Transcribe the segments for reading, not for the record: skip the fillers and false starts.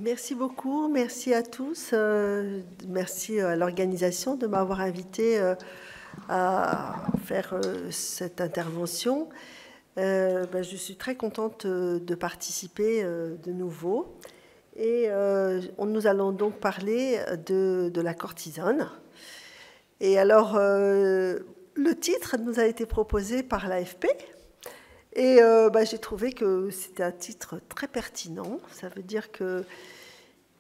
Merci beaucoup, merci à tous, merci à l'organisation de m'avoir invité à faire cette intervention. Je suis très contente de participer de nouveau et nous allons donc parler de la cortisone. Et alors, le titre nous a été proposé par l'AFP. Et j'ai trouvé que c'était un titre très pertinent. Ça veut dire que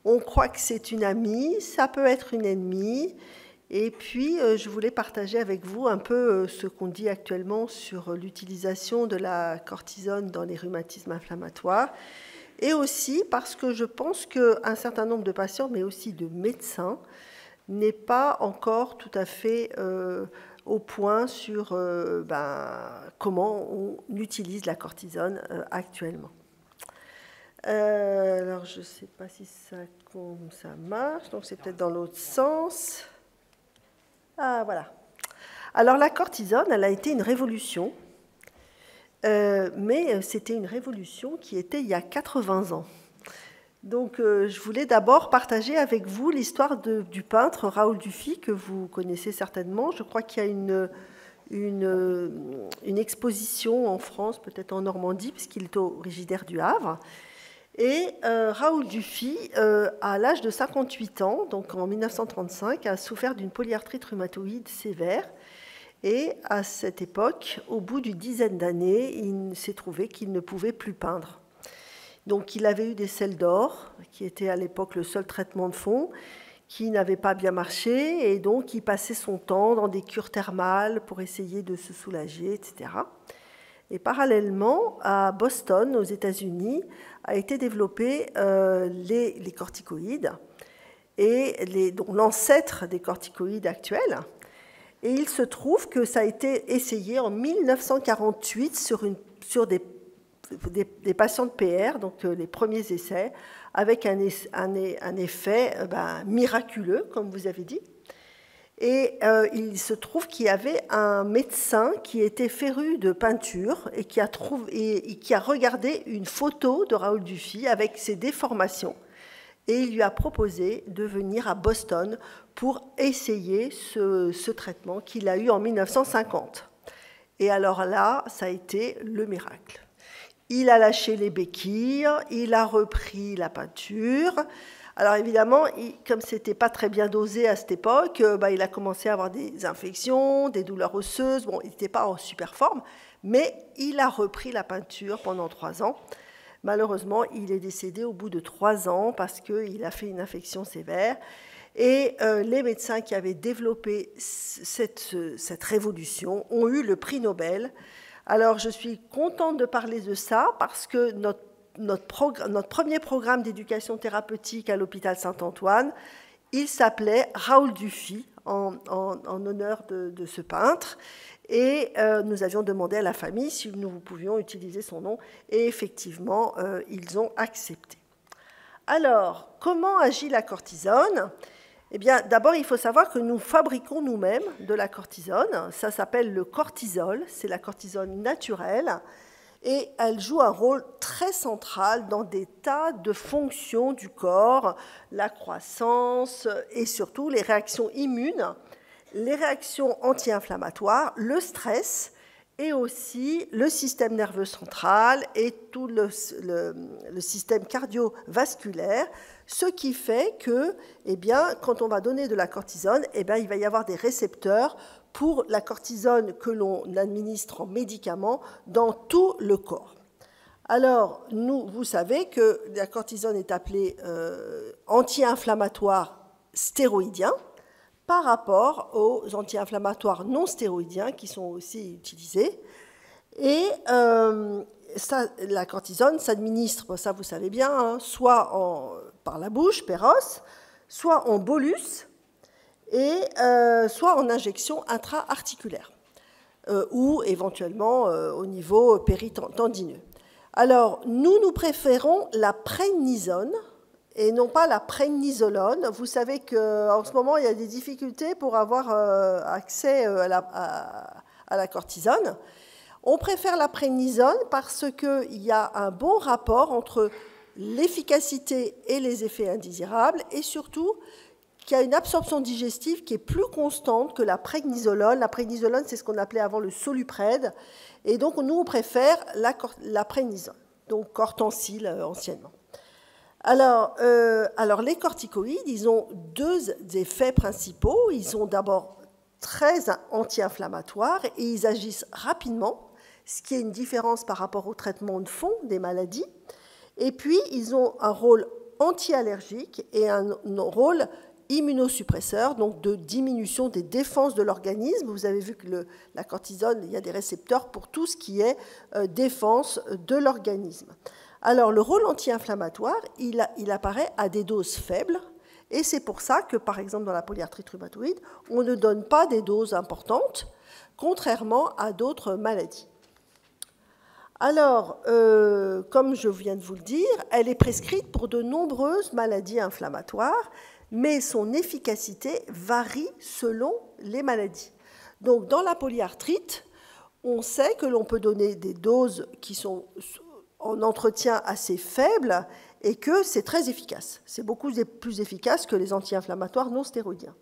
on croit que c'est une amie, ça peut être une ennemie. Et puis, je voulais partager avec vous un peu ce qu'on dit actuellement sur l'utilisation de la cortisone dans les rhumatismes inflammatoires. Et aussi parce que je pense qu'un certain nombre de patients, mais aussi de médecins, n'est pas encore tout à fait au point sur comment on utilise la cortisone actuellement. Alors, je ne sais pas si ça marche, donc c'est peut-être dans l'autre sens. Ah, voilà. Alors, la cortisone, elle a été une révolution, mais c'était une révolution qui était il y a 80 ans. Donc, je voulais d'abord partager avec vous l'histoire du peintre Raoul Dufy, que vous connaissez certainement. Je crois qu'il y a une exposition en France, peut-être en Normandie, puisqu'il est originaire du Havre. Et Raoul Dufy, à l'âge de 58 ans, donc en 1935, a souffert d'une polyarthrite rhumatoïde sévère. Et à cette époque, au bout d'une dizaine d'années, il s'est trouvé qu'il ne pouvait plus peindre. Donc il avait eu des sels d'or, qui étaient à l'époque le seul traitement de fond, qui n'avait pas bien marché, et donc il passait son temps dans des cures thermales pour essayer de se soulager, etc. Et parallèlement, à Boston, aux États-Unis, a été développé les corticoïdes, et donc l'ancêtre des corticoïdes actuels. Et il se trouve que ça a été essayé en 1948 sur des patients de PR, donc les premiers essais, avec un effet miraculeux, comme vous avez dit. Et il se trouve qu'il y avait un médecin qui était féru de peinture et qui a regardé une photo de Raoul Dufy avec ses déformations. Et il lui a proposé de venir à Boston pour essayer ce traitement qu'il a eu en 1950. Et alors là, ça a été le miracle. Il a lâché les béquilles, il a repris la peinture. Alors évidemment, comme ce n'était pas très bien dosé à cette époque, il a commencé à avoir des infections, des douleurs osseuses. Bon, il n'était pas en super forme, mais il a repris la peinture pendant 3 ans. Malheureusement, il est décédé au bout de 3 ans parce qu'il a fait une infection sévère. Et les médecins qui avaient développé cette révolution ont eu le prix Nobel. Alors, je suis contente de parler de ça parce que notre premier programme d'éducation thérapeutique à l'hôpital Saint-Antoine, il s'appelait Raoul Dufy, en honneur de ce peintre. Et nous avions demandé à la famille si nous pouvions utiliser son nom. Et effectivement, ils ont accepté. Alors, comment agit la cortisone ? Eh bien, d'abord, il faut savoir que nous fabriquons nous-mêmes de la cortisone. Ça s'appelle le cortisol, c'est la cortisone naturelle. Et elle joue un rôle très central dans des tas de fonctions du corps, la croissance et surtout les réactions immunes, les réactions anti-inflammatoires, le stress et aussi le système nerveux central et tout le système cardiovasculaire, ce qui fait que, quand on va donner de la cortisone, il va y avoir des récepteurs pour la cortisone que l'on administre en médicament dans tout le corps. Alors, vous savez que la cortisone est appelée anti-inflammatoire stéroïdien par rapport aux anti-inflammatoires non stéroïdiens qui sont aussi utilisés. Et la cortisone s'administre, ça vous savez bien, soit par la bouche, péros, soit en bolus, et soit en injection intra-articulaire, ou éventuellement au niveau péritendineux. Alors, nous préférons la prednisone et non pas la prednisolone. Vous savez qu'en ce moment, il y a des difficultés pour avoir accès à la cortisone. On préfère la prednisone parce qu'il y a un bon rapport entre l'efficacité et les effets indésirables, et surtout qu'il y a une absorption digestive qui est plus constante que la prednisolone. La prednisolone, c'est ce qu'on appelait avant le soluprède, et donc nous, on préfère la prednisone, donc Cortencil anciennement. Alors, les corticoïdes, ils ont deux effets principaux. Ils sont d'abord très anti-inflammatoires et ils agissent rapidement, ce qui est une différence par rapport au traitement de fond des maladies. Et puis, ils ont un rôle anti-allergique et un rôle immunosuppresseur, donc de diminution des défenses de l'organisme. Vous avez vu que la cortisone, il y a des récepteurs pour tout ce qui est défense de l'organisme. Alors, le rôle anti-inflammatoire, il apparaît à des doses faibles, et c'est pour ça que, par exemple, dans la polyarthrite rhumatoïde, on ne donne pas des doses importantes, contrairement à d'autres maladies. Alors, comme je viens de vous le dire, elle est prescrite pour de nombreuses maladies inflammatoires, mais son efficacité varie selon les maladies. Donc, dans la polyarthrite, on sait que l'on peut donner des doses qui sont en entretien assez faible et que c'est très efficace. C'est beaucoup plus efficace que les anti-inflammatoires non stéroïdiens.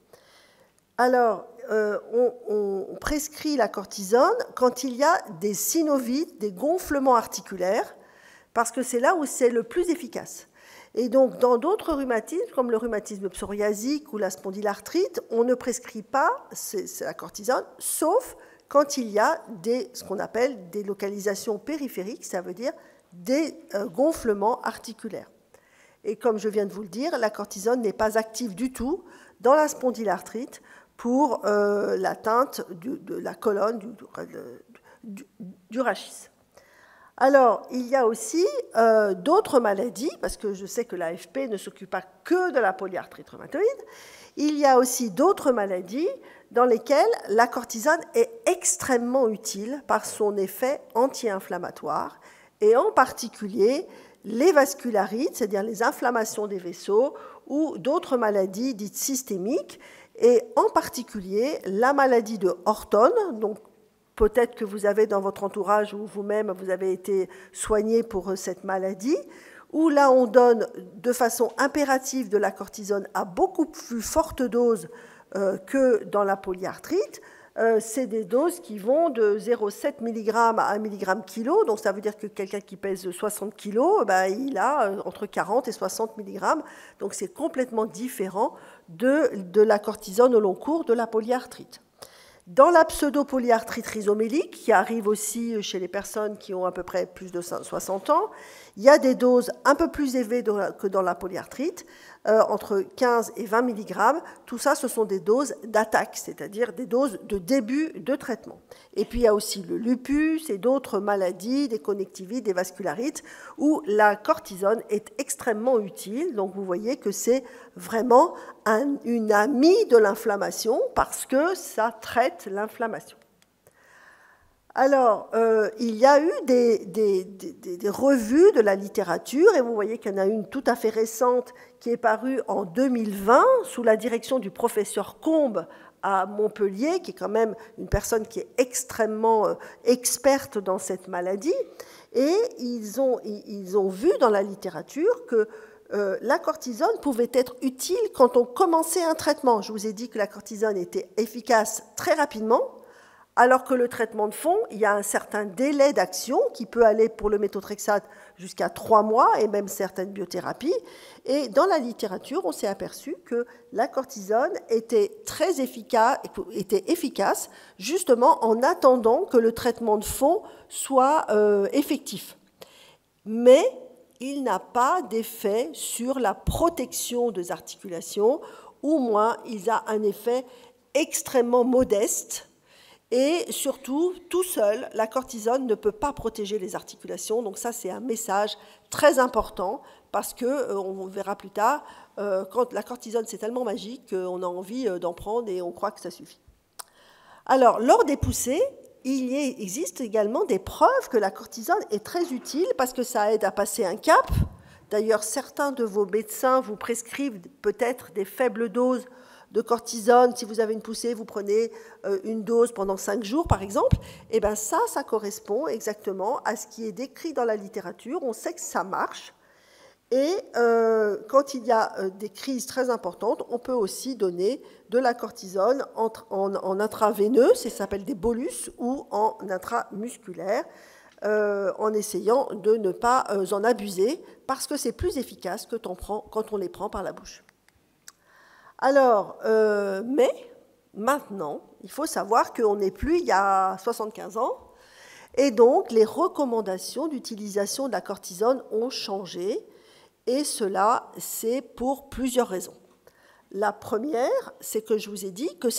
Alors, on prescrit la cortisone quand il y a des synovites, des gonflements articulaires, parce que c'est là où c'est le plus efficace. Et donc, dans d'autres rhumatismes, comme le rhumatisme psoriasique ou la spondylarthrite, on ne prescrit pas la cortisone, sauf quand il y a ce qu'on appelle des localisations périphériques, ça veut dire des gonflements articulaires. Et comme je viens de vous le dire, la cortisone n'est pas active du tout dans la spondylarthrite pour l'atteinte de la colonne du rachis. Alors, il y a aussi d'autres maladies, parce que je sais que l'AFP ne s'occupe pas que de la polyarthrite rhumatoïde, il y a aussi d'autres maladies dans lesquelles la cortisone est extrêmement utile par son effet anti-inflammatoire, et en particulier les vascularites, c'est-à-dire les inflammations des vaisseaux, ou d'autres maladies dites systémiques, et en particulier la maladie de Horton. Donc peut-être que vous avez dans votre entourage ou vous-même, vous avez été soigné pour cette maladie, où là on donne de façon impérative de la cortisone à beaucoup plus forte dose que dans la polyarthrite. C'est des doses qui vont de 0,7 mg à 1 mg kg, donc ça veut dire que quelqu'un qui pèse 60 kg, il a entre 40 et 60 mg, donc c'est complètement différent de la cortisone au long cours de la polyarthrite. Dans la pseudopolyarthrite rhizomélique, qui arrive aussi chez les personnes qui ont à peu près plus de 60 ans, il y a des doses un peu plus élevées que dans la polyarthrite, entre 15 et 20 mg. Tout ça, ce sont des doses d'attaque, c'est-à-dire des doses de début de traitement. Et puis, il y a aussi le lupus et d'autres maladies, des connectivites, des vascularites, où la cortisone est extrêmement utile. Donc, vous voyez que c'est vraiment une amie de l'inflammation parce que ça traite l'inflammation. Alors, il y a eu des revues de la littérature, et vous voyez qu'il y en a une tout à fait récente qui est parue en 2020 sous la direction du professeur Combe à Montpellier, qui est quand même une personne qui est extrêmement experte dans cette maladie. Et ils ont vu dans la littérature que la cortisone pouvait être utile quand on commençait un traitement. Je vous ai dit que la cortisone était efficace très rapidement, alors que le traitement de fond, il y a un certain délai d'action qui peut aller pour le méthotrexate jusqu'à 3 mois et même certaines biothérapies. Et dans la littérature, on s'est aperçu que la cortisone était très efficace justement en attendant que le traitement de fond soit effectif. Mais il n'a pas d'effet sur la protection des articulations, ou moins il a un effet extrêmement modeste. Et surtout, tout seul, la cortisone ne peut pas protéger les articulations. Donc ça, c'est un message très important parce qu'on verra plus tard, quand la cortisone, c'est tellement magique qu'on a envie d'en prendre et on croit que ça suffit. Alors, lors des poussées, il existe également des preuves que la cortisone est très utile parce que ça aide à passer un cap. D'ailleurs, certains de vos médecins vous prescrivent peut-être des faibles doses de cortisone. Si vous avez une poussée, vous prenez une dose pendant 5 jours, par exemple. Et bien ça correspond exactement à ce qui est décrit dans la littérature. On sait que ça marche. Et quand il y a des crises très importantes, on peut aussi donner de la cortisone en intraveineux, ça s'appelle des bolus, ou en intramusculaire, en essayant de ne pas en abuser, parce que c'est plus efficace que quand on les prend par la bouche. Alors, mais maintenant, il faut savoir qu'on n'est plus il y a 75 ans, et donc les recommandations d'utilisation de la cortisone ont changé, et cela, c'est pour plusieurs raisons. La première, c'est que je vous ai dit que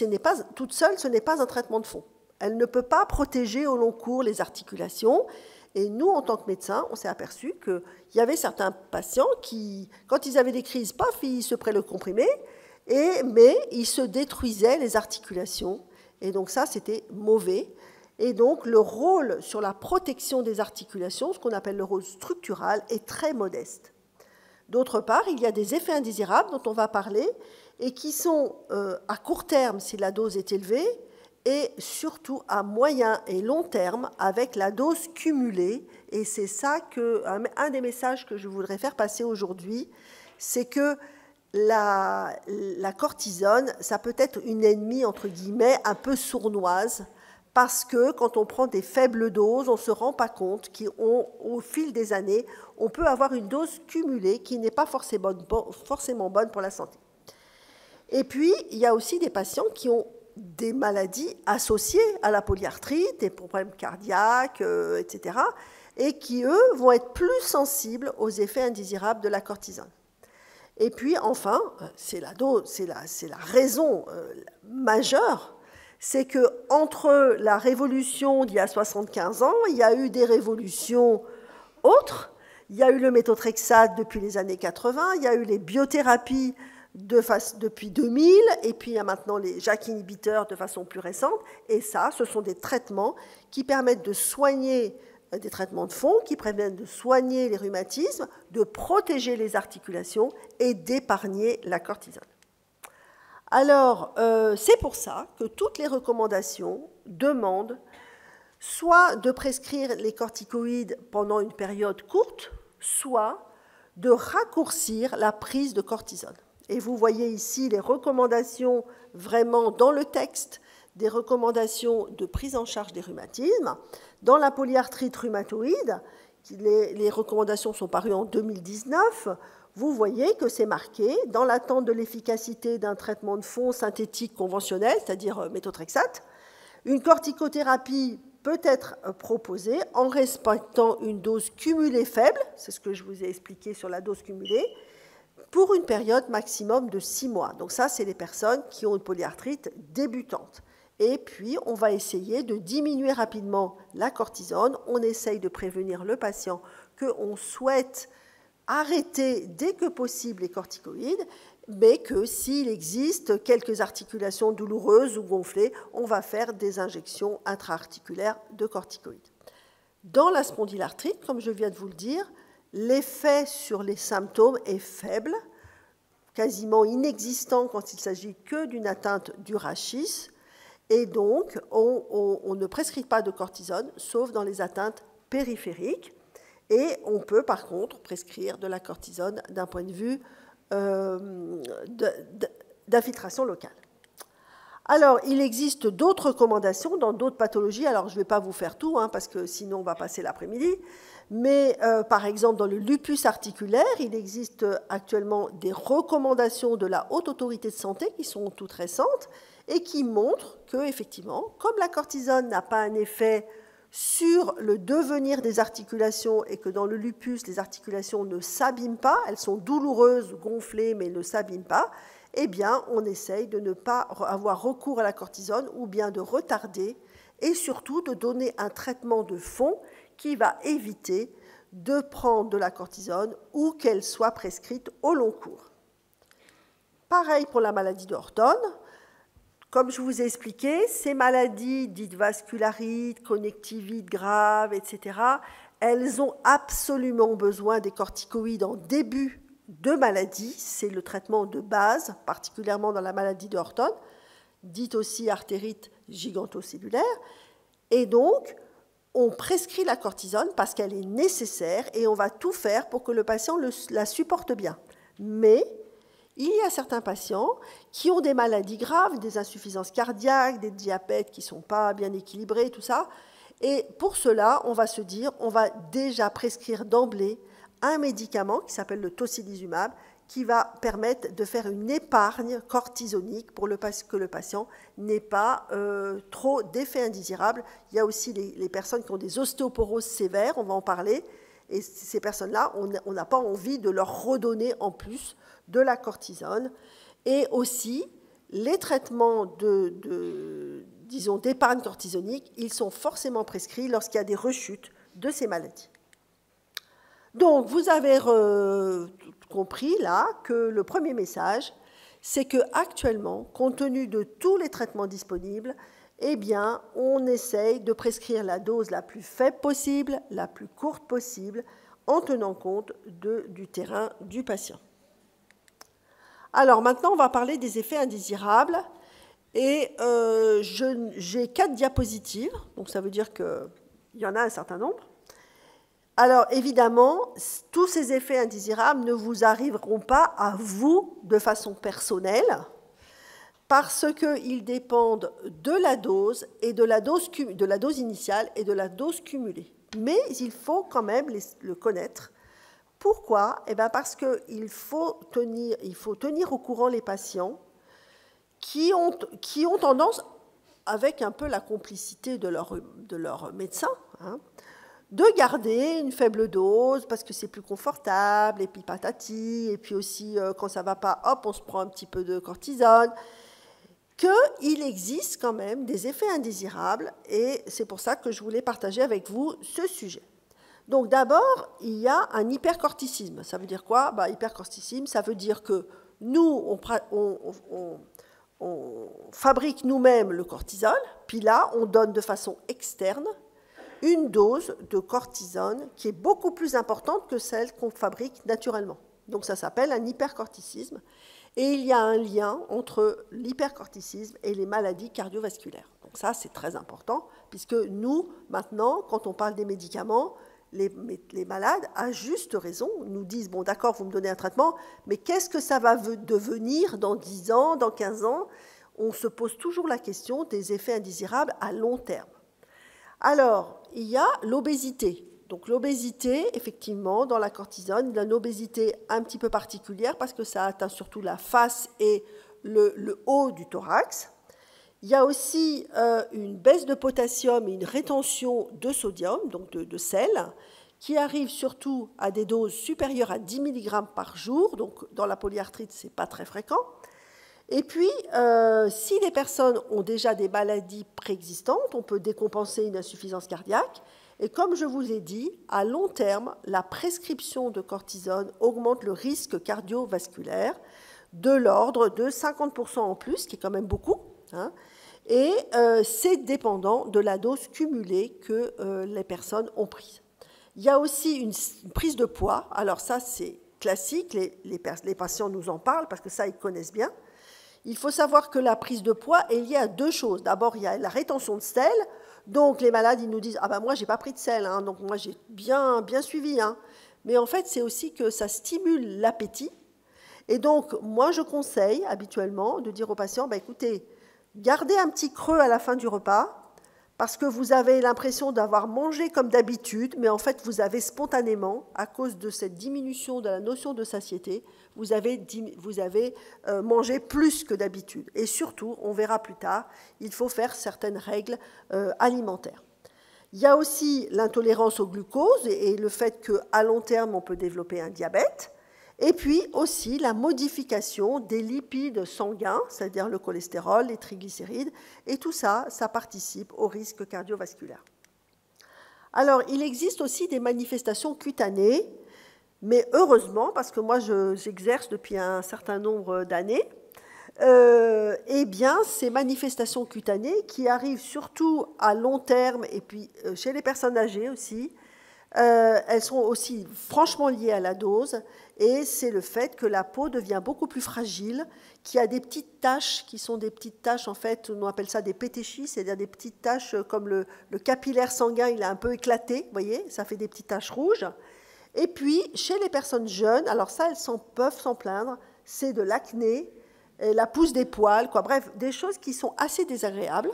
toute seule, ce n'est pas un traitement de fond. Elle ne peut pas protéger au long cours les articulations. Et nous, en tant que médecins, on s'est aperçu qu'il y avait certains patients qui, quand ils avaient des crises, paf, ils se prenaient le comprimé, mais ils se détruisaient les articulations. Et donc ça, c'était mauvais. Et donc le rôle sur la protection des articulations, ce qu'on appelle le rôle structural, est très modeste. D'autre part, il y a des effets indésirables dont on va parler et qui sont à court terme si la dose est élevée et surtout à moyen et long terme avec la dose cumulée. Et c'est ça un des messages que je voudrais faire passer aujourd'hui, c'est que la cortisone, ça peut être une ennemie, entre guillemets, un peu sournoise, parce que quand on prend des faibles doses, on ne se rend pas compte qu'au fil des années, on peut avoir une dose cumulée qui n'est pas forcément bonne pour la santé. Et puis, il y a aussi des patients qui ont des maladies associées à la polyarthrite, des problèmes cardiaques, etc., et qui, eux, vont être plus sensibles aux effets indésirables de la cortisone. Et puis, enfin, c'est la raison majeure, c'est qu'entre la révolution d'il y a 75 ans, il y a eu des révolutions autres. Il y a eu le méthotrexate depuis les années 80, il y a eu les biothérapies depuis 2000, et puis il y a maintenant les JAK inhibiteurs de façon plus récente. Et ça, ce sont des traitements qui permettent de soigner, des traitements de fond, qui permettent de soigner les rhumatismes, de protéger les articulations et d'épargner la cortisone. Alors, c'est pour ça que toutes les recommandations demandent soit de prescrire les corticoïdes pendant une période courte, soit de raccourcir la prise de cortisone. Et vous voyez ici les recommandations vraiment dans le texte, des recommandations de prise en charge des rhumatismes. Dans la polyarthrite rhumatoïde, les recommandations sont parues en 2019, vous voyez que c'est marqué dans l'attente de l'efficacité d'un traitement de fond synthétique conventionnel, c'est-à-dire méthotrexate, une corticothérapie peut être proposée en respectant une dose cumulée faible, c'est ce que je vous ai expliqué sur la dose cumulée, pour une période maximum de 6 mois. Donc ça, c'est les personnes qui ont une polyarthrite débutante. Et puis, on va essayer de diminuer rapidement la cortisone. On essaye de prévenir le patient qu'on souhaite arrêter dès que possible les corticoïdes, mais que s'il existe quelques articulations douloureuses ou gonflées, on va faire des injections intra-articulaires de corticoïdes. Dans la spondylarthrite, comme je viens de vous le dire, l'effet sur les symptômes est faible, quasiment inexistant quand il s'agit que d'une atteinte du rachis, et donc on ne prescrit pas de cortisone, sauf dans les atteintes périphériques. Et on peut par contre prescrire de la cortisone d'un point de vue d'infiltration locale. Alors, il existe d'autres recommandations dans d'autres pathologies. Alors, je ne vais pas vous faire tout, parce que sinon on va passer l'après-midi. Mais par exemple, dans le lupus articulaire, il existe actuellement des recommandations de la Haute Autorité de Santé qui sont toutes récentes et qui montrent que, effectivement, comme la cortisone n'a pas un effet sur le devenir des articulations et que dans le lupus, les articulations ne s'abîment pas, elles sont douloureuses, gonflées, mais ne s'abîment pas, eh bien, on essaye de ne pas avoir recours à la cortisone ou bien de retarder et surtout de donner un traitement de fond qui va éviter de prendre de la cortisone ou qu'elle soit prescrite au long cours. Pareil pour la maladie de Horton. Comme je vous ai expliqué, ces maladies dites vascularites, connectivites graves, etc., elles ont absolument besoin des corticoïdes en début de maladie. C'est le traitement de base, particulièrement dans la maladie de Horton, dite aussi artérite gigantocellulaire. Et donc, on prescrit la cortisone parce qu'elle est nécessaire et on va tout faire pour que le patient la supporte bien. Mais il y a certains patients qui ont des maladies graves, des insuffisances cardiaques, des diabètes qui ne sont pas bien équilibrés, tout ça. Et pour cela, on va se dire, on va déjà prescrire d'emblée un médicament qui s'appelle le tocilizumab, qui va permettre de faire une épargne cortisonique pour que le patient n'ait pas trop d'effets indésirables. Il y a aussi les personnes qui ont des ostéoporoses sévères, on va en parler, et ces personnes-là, on n'a pas envie de leur redonner en plus de la cortisone. Et aussi, les traitements disons, d'épargne cortisonique, ils sont forcément prescrits lorsqu'il y a des rechutes de ces maladies. Donc, vous avez compris là que le premier message, c'est qu'actuellement, compte tenu de tous les traitements disponibles, eh bien, on essaye de prescrire la dose la plus faible possible, la plus courte possible, en tenant compte du terrain du patient. Alors maintenant, on va parler des effets indésirables. Et j'ai 4 diapositives, donc ça veut dire qu'il y en a un certain nombre. Alors évidemment, tous ces effets indésirables ne vous arriveront pas à vous de façon personnelle, parce qu'ils dépendent de la dose et de la dose initiale et de la dose cumulée. Mais il faut quand même le connaître. Pourquoi ? Eh bien parce qu'il faut tenir au courant les patients qui ont tendance, avec un peu la complicité de leur médecin, de garder une faible dose parce que c'est plus confortable, et puis patati, et puis aussi quand ça ne va pas, hop, on se prend un petit peu de cortisone, qu'il existe quand même des effets indésirables, et c'est pour ça que je voulais partager avec vous ce sujet. Donc d'abord, il y a un hypercorticisme. Ça veut dire quoi ? Hypercorticisme, ça veut dire que nous, on fabrique nous-mêmes le cortisol, puis là, on donne de façon externe une dose de cortisone qui est beaucoup plus importante que celle qu'on fabrique naturellement. Donc ça s'appelle un hypercorticisme. Et il y a un lien entre l'hypercorticisme et les maladies cardiovasculaires. Donc ça, c'est très important, puisque nous, maintenant, quand on parle des médicaments, les malades, à juste raison, nous disent « Bon, d'accord, vous me donnez un traitement, mais qu'est-ce que ça va devenir dans 10 ans, dans 15 ans ?» On se pose toujours la question des effets indésirables à long terme. Alors, il y a l'obésité. Donc l'obésité, effectivement, dans la cortisone, il y a une obésité un petit peu particulière parce que ça atteint surtout la face et le haut du thorax. Il y a aussi une baisse de potassium et une rétention de sodium, donc de sel, qui arrive surtout à des doses supérieures à 10 mg par jour. Donc dans la polyarthrite, ce n'est pas très fréquent. Et puis, si les personnes ont déjà des maladies préexistantes, on peut décompenser une insuffisance cardiaque. Et comme je vous ai dit, à long terme, la prescription de cortisone augmente le risque cardiovasculaire de l'ordre de 50% en plus, ce qui est quand même beaucoup. Et c'est dépendant de la dose cumulée que les personnes ont prise. Il y a aussi une prise de poids. Alors ça, c'est classique, les patients nous en parlent parce que ça, ils connaissent bien. Il faut savoir que la prise de poids est liée à 2 choses. D'abord, il y a la rétention de sel. Donc les malades, ils nous disent « Ah ben moi, je n'ai pas pris de sel, donc moi, j'ai bien suivi. » Mais en fait, c'est aussi que ça stimule l'appétit. Et donc, moi, je conseille habituellement de dire aux patients « Écoutez, gardez un petit creux à la fin du repas parce que vous avez l'impression d'avoir mangé comme d'habitude, mais en fait, vous avez spontanément, à cause de cette diminution de la notion de satiété, vous avez mangé plus que d'habitude. Et surtout, on verra plus tard, il faut faire certaines règles alimentaires. Il y a aussi l'intolérance au glucose et le fait qu'à long terme, on peut développer un diabète. Et puis aussi la modification des lipides sanguins, c'est-à-dire le cholestérol, les triglycérides, et tout ça, ça participe au risque cardiovasculaire. Alors, il existe aussi des manifestations cutanées, mais heureusement, parce que moi j'exerce depuis un certain nombre d'années, eh bien, ces manifestations cutanées qui arrivent surtout à long terme et puis chez les personnes âgées aussi, Elles sont aussi franchement liées à la dose, et c'est le fait que la peau devient beaucoup plus fragile, qu'il y a des petites taches qui sont des petites taches, en fait, on appelle ça des pétéchis, c'est-à-dire des petites taches comme le capillaire sanguin, il est un peu éclaté, vous voyez, ça fait des petites taches rouges. Et puis, chez les personnes jeunes, alors ça, peuvent s'en plaindre, c'est de l'acné, la pousse des poils, quoi. Bref, des choses qui sont assez désagréables.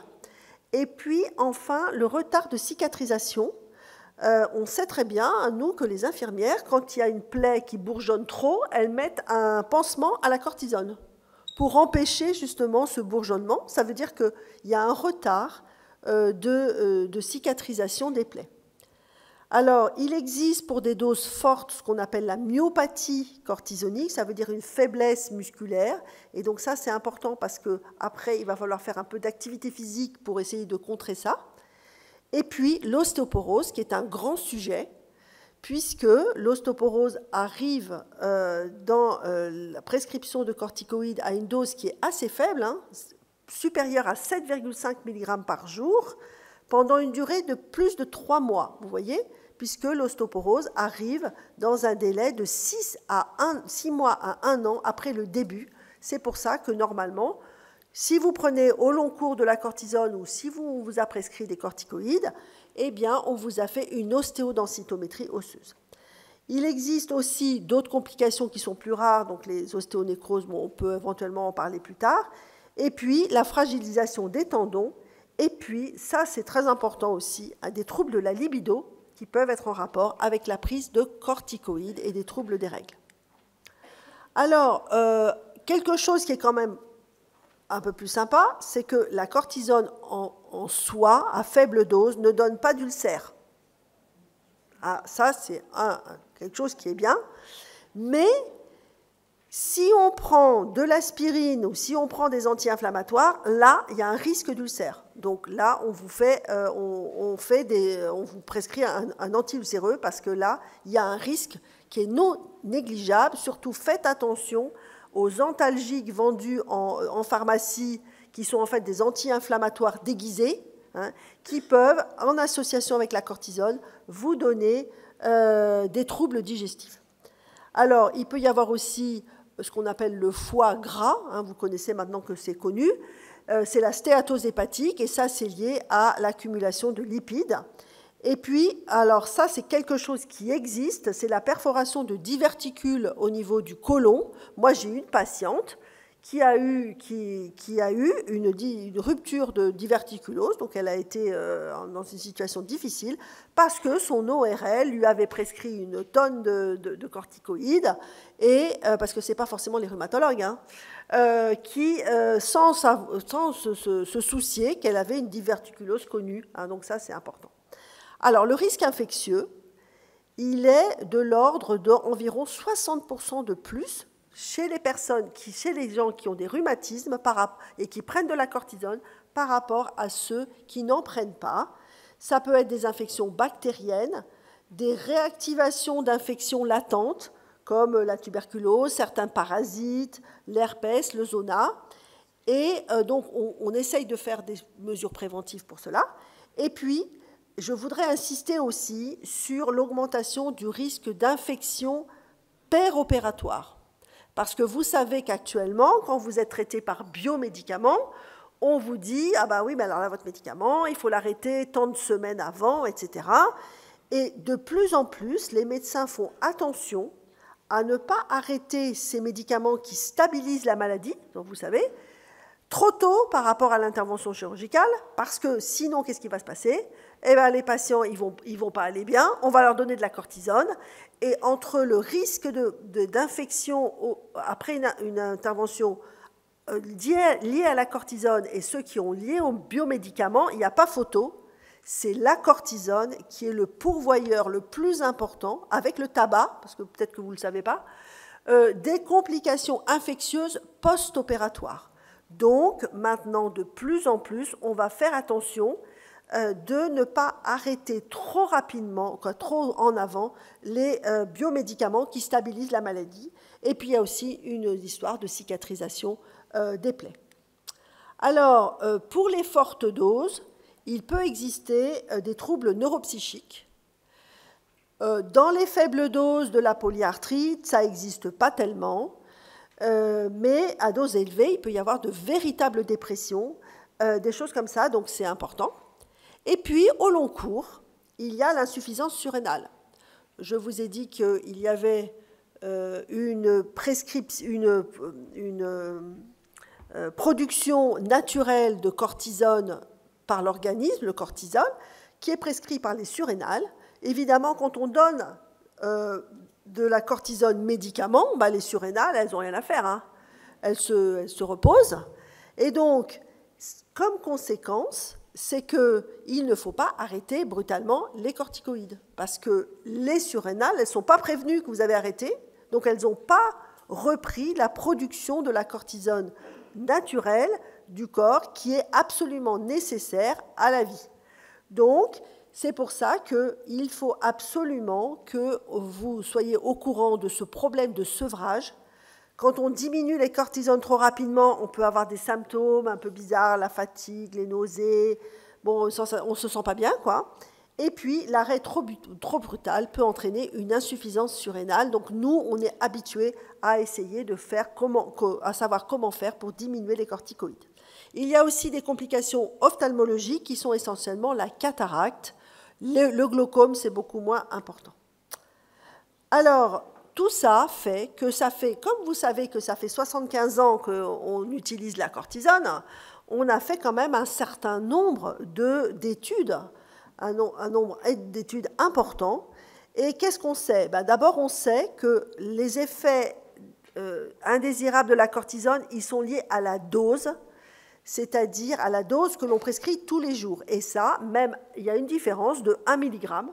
Et puis, enfin, le retard de cicatrisation. On sait très bien, nous, que les infirmières, quand il y a une plaie qui bourgeonne trop, elles mettent un pansement à la cortisone pour empêcher justement ce bourgeonnement. Ça veut dire qu'il y a un retard de cicatrisation des plaies. Alors, il existe pour des doses fortes ce qu'on appelle la myopathie cortisonique, ça veut dire une faiblesse musculaire. Et donc ça, c'est important parce qu'après, il va falloir faire un peu d'activité physique pour essayer de contrer ça. Et puis l'ostéoporose, qui est un grand sujet, puisque l'ostéoporose arrive dans la prescription de corticoïdes à une dose qui est assez faible, supérieure à 7,5 mg par jour, pendant une durée de plus de 3 mois, vous voyez, puisque l'ostéoporose arrive dans un délai de 6 mois à 1 an après le début. C'est pour ça que normalement, si vous prenez au long cours de la cortisone ou si vous a prescrit des corticoïdes, eh bien, on vous a fait une ostéodensitométrie osseuse. Il existe aussi d'autres complications qui sont plus rares, donc les ostéonécroses, on peut éventuellement en parler plus tard, et puis la fragilisation des tendons, et puis, ça c'est très important aussi, des troubles de la libido qui peuvent être en rapport avec la prise de corticoïdes et des troubles des règles. Alors, quelque chose qui est quand même un peu plus sympa, c'est que la cortisone en soi, à faible dose, ne donne pas d'ulcère. Ah, ça, c'est quelque chose qui est bien. Mais si on prend de l'aspirine ou si on prend des anti-inflammatoires, là, il y a un risque d'ulcère. Donc là, on vous prescrit un anti-ulcéreux parce que là, il y a un risque qui est non négligeable. Surtout, faites attention aux antalgiques vendus en pharmacie, qui sont en fait des anti-inflammatoires déguisés, qui peuvent, en association avec la cortisone, vous donner des troubles digestifs. Alors, il peut y avoir aussi ce qu'on appelle le foie gras, vous connaissez maintenant que c'est connu, c'est la stéatose hépatique, et ça, c'est lié à l'accumulation de lipides. Et puis, alors ça, c'est quelque chose qui existe, c'est la perforation de diverticules au niveau du côlon. Moi, j'ai une patiente qui a eu une rupture de diverticulose, donc elle a été dans une situation difficile, parce que son ORL lui avait prescrit une tonne de corticoïdes, et parce que ce n'est pas forcément les rhumatologues, qui, sans se soucier qu'elle avait une diverticulose connue, donc ça, c'est important. Alors, le risque infectieux, il est de l'ordre d'environ 60% de plus chez les gens qui ont des rhumatismes et qui prennent de la cortisone par rapport à ceux qui n'en prennent pas. Ça peut être des infections bactériennes, des réactivations d'infections latentes, comme la tuberculose, certains parasites, l'herpès, le zona. Et donc, on essaye de faire des mesures préventives pour cela. Et puis, je voudrais insister aussi sur l'augmentation du risque d'infection péropératoire. Parce que vous savez qu'actuellement, quand vous êtes traité par biomédicaments, on vous dit « Ah ben oui, mais alors là, votre médicament, il faut l'arrêter tant de semaines avant, etc. » Et de plus en plus, les médecins font attention à ne pas arrêter ces médicaments qui stabilisent la maladie, donc vous savez, trop tôt par rapport à l'intervention chirurgicale, parce que sinon, qu'est-ce qui va se passer ? Eh bien, les patients, ils vont pas aller bien, on va leur donner de la cortisone, et entre le risque d'infection après une intervention liée à la cortisone et ceux qui ont lié aux biomédicaments, il n'y a pas photo, c'est la cortisone qui est le pourvoyeur le plus important, avec le tabac, parce que peut-être que vous ne le savez pas, des complications infectieuses post-opératoires. Donc, maintenant, de plus en plus, on va faire attention de ne pas arrêter trop rapidement, trop en avant, les biomédicaments qui stabilisent la maladie. Et puis, il y a aussi une histoire de cicatrisation des plaies. Alors, pour les fortes doses, il peut exister des troubles neuropsychiques. Dans les faibles doses de la polyarthrite, ça n'existe pas tellement, mais à dose élevée, il peut y avoir de véritables dépressions, des choses comme ça, donc c'est important. Et puis, au long cours, il y a l'insuffisance surrénale. Je vous ai dit qu'il y avait une production naturelle de cortisone par l'organisme, le cortisol, qui est prescrit par les surrénales. Évidemment, quand on donne de la cortisone médicament, les surrénales, elles n'ont rien à faire. Hein. Elles se reposent. Et donc, comme conséquence, c'est qu'il ne faut pas arrêter brutalement les corticoïdes. Parce que les surrénales, elles ne sont pas prévenues que vous avez arrêté, donc elles n'ont pas repris la production de la cortisone naturelle du corps qui est absolument nécessaire à la vie. Donc, c'est pour ça qu'il faut absolument que vous soyez au courant de ce problème de sevrage. Quand on diminue les cortisones trop rapidement, on peut avoir des symptômes un peu bizarres, la fatigue, les nausées, bon, on ne se sent pas bien, quoi. Et puis, l'arrêt trop brutal peut entraîner une insuffisance surrénale. Donc, nous, on est habitués à essayer de faire à savoir comment faire pour diminuer les corticoïdes. Il y a aussi des complications ophtalmologiques qui sont essentiellement la cataracte. Le glaucome, c'est beaucoup moins important. Alors, tout ça fait que comme vous savez que ça fait 75 ans qu'on utilise la cortisone, on a fait quand même un certain nombre d'études, un nombre d'études importants. Et qu'est-ce qu'on sait ? D'abord, on sait que les effets indésirables de la cortisone, ils sont liés à la dose, c'est-à-dire à la dose que l'on prescrit tous les jours. Et ça, même, il y a une différence de 1 mg.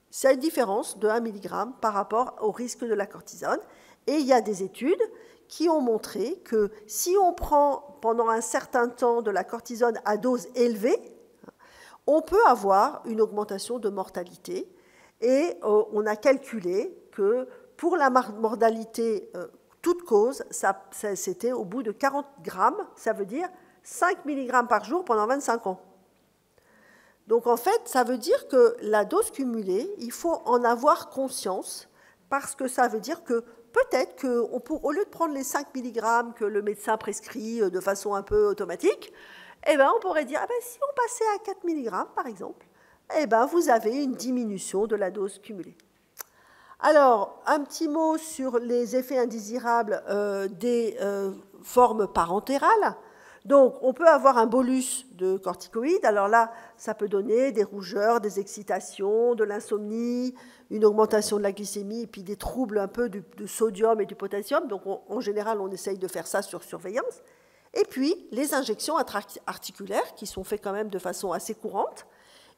C'est une différence de 1 mg par rapport au risque de la cortisone. Et il y a des études qui ont montré que si on prend pendant un certain temps de la cortisone à dose élevée, on peut avoir une augmentation de mortalité. Et on a calculé que pour la mortalité toute cause, c'était au bout de 40 grammes, ça veut dire 5 mg par jour pendant 25 ans. Donc en fait, ça veut dire que la dose cumulée, il faut en avoir conscience, parce que ça veut dire que peut-être qu'au lieu de prendre les 5 mg que le médecin prescrit de façon un peu automatique, on pourrait dire, si on passait à 4 mg par exemple, vous avez une diminution de la dose cumulée. Alors, un petit mot sur les effets indésirables des formes parentérales. Donc, on peut avoir un bolus de corticoïdes. Alors là, ça peut donner des rougeurs, des excitations, de l'insomnie, une augmentation de la glycémie, et puis des troubles un peu du sodium et du potassium. Donc, en général, on essaye de faire ça sur surveillance. Et puis, les injections intra-articulaires, qui sont faites quand même de façon assez courante.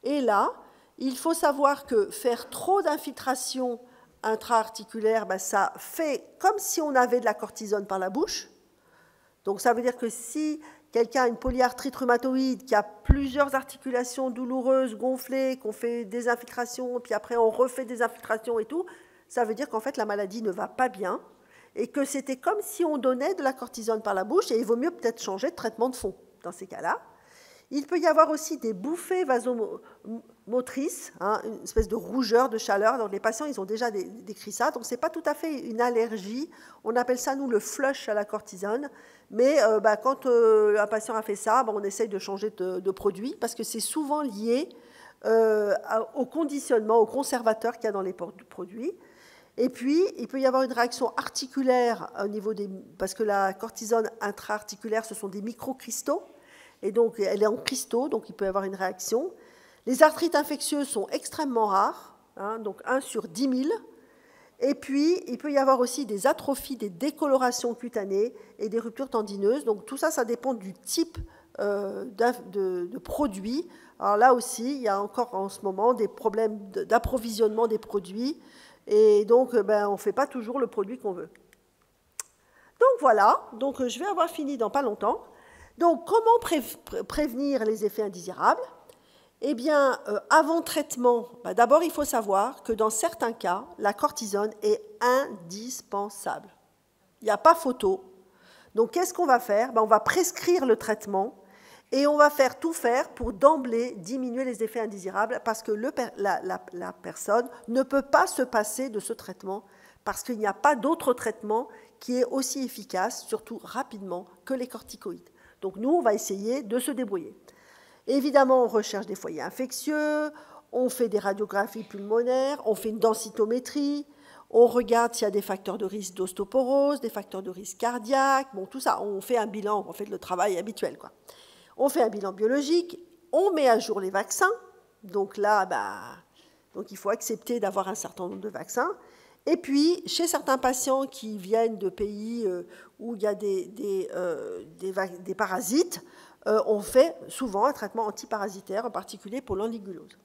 Et là, il faut savoir que faire trop d'infiltration intra-articulaire, ça fait comme si on avait de la cortisone par la bouche. Donc ça veut dire que si quelqu'un a une polyarthrite rhumatoïde qui a plusieurs articulations douloureuses, gonflées, qu'on fait des infiltrations, puis après on refait des infiltrations et tout, ça veut dire qu'en fait la maladie ne va pas bien et que c'était comme si on donnait de la cortisone par la bouche et il vaut mieux peut-être changer de traitement de fond dans ces cas-là. Il peut y avoir aussi des bouffées vasomotrices, une espèce de rougeur, de chaleur. Donc les patients, ils ont déjà décrit ça. Donc ce n'est pas tout à fait une allergie. On appelle ça, nous, le flush à la cortisone. Mais quand un patient a fait ça, on essaye de changer de produit parce que c'est souvent lié au conditionnement, au conservateur qu'il y a dans les produits. Et puis, il peut y avoir une réaction articulaire au niveau parce que la cortisone intra-articulaire, ce sont des microcristaux. Et donc, elle est en cristaux, donc il peut y avoir une réaction. Les arthrites infectieuses sont extrêmement rares, donc 1 sur 10 000. Et puis, il peut y avoir aussi des atrophies, des décolorations cutanées et des ruptures tendineuses. Donc, tout ça, ça dépend du type de produit. Alors là aussi, il y a encore en ce moment des problèmes d'approvisionnement des produits. Et donc, on ne fait pas toujours le produit qu'on veut. Donc, voilà. Donc, je vais avoir fini dans pas longtemps. Donc, comment prévenir les effets indésirables ? Eh bien, avant traitement, d'abord, il faut savoir que dans certains cas, la cortisone est indispensable. Il n'y a pas photo. Donc, qu'est-ce qu'on va faire ? On va prescrire le traitement Et on va tout faire pour d'emblée diminuer les effets indésirables parce que la personne ne peut pas se passer de ce traitement parce qu'il n'y a pas d'autre traitement qui est aussi efficace, surtout rapidement, que les corticoïdes. Donc nous, on va essayer de se débrouiller. Évidemment, on recherche des foyers infectieux, on fait des radiographies pulmonaires, on fait une densitométrie, on regarde s'il y a des facteurs de risque d'ostéoporose, des facteurs de risque cardiaque, bon, tout ça, on fait un bilan, on fait le travail habituel, quoi. On fait un bilan biologique, on met à jour les vaccins, donc là, donc il faut accepter d'avoir un certain nombre de vaccins. Et puis, chez certains patients qui viennent de pays où il y a des parasites, on fait souvent un traitement antiparasitaire, en particulier pour l'andigulose.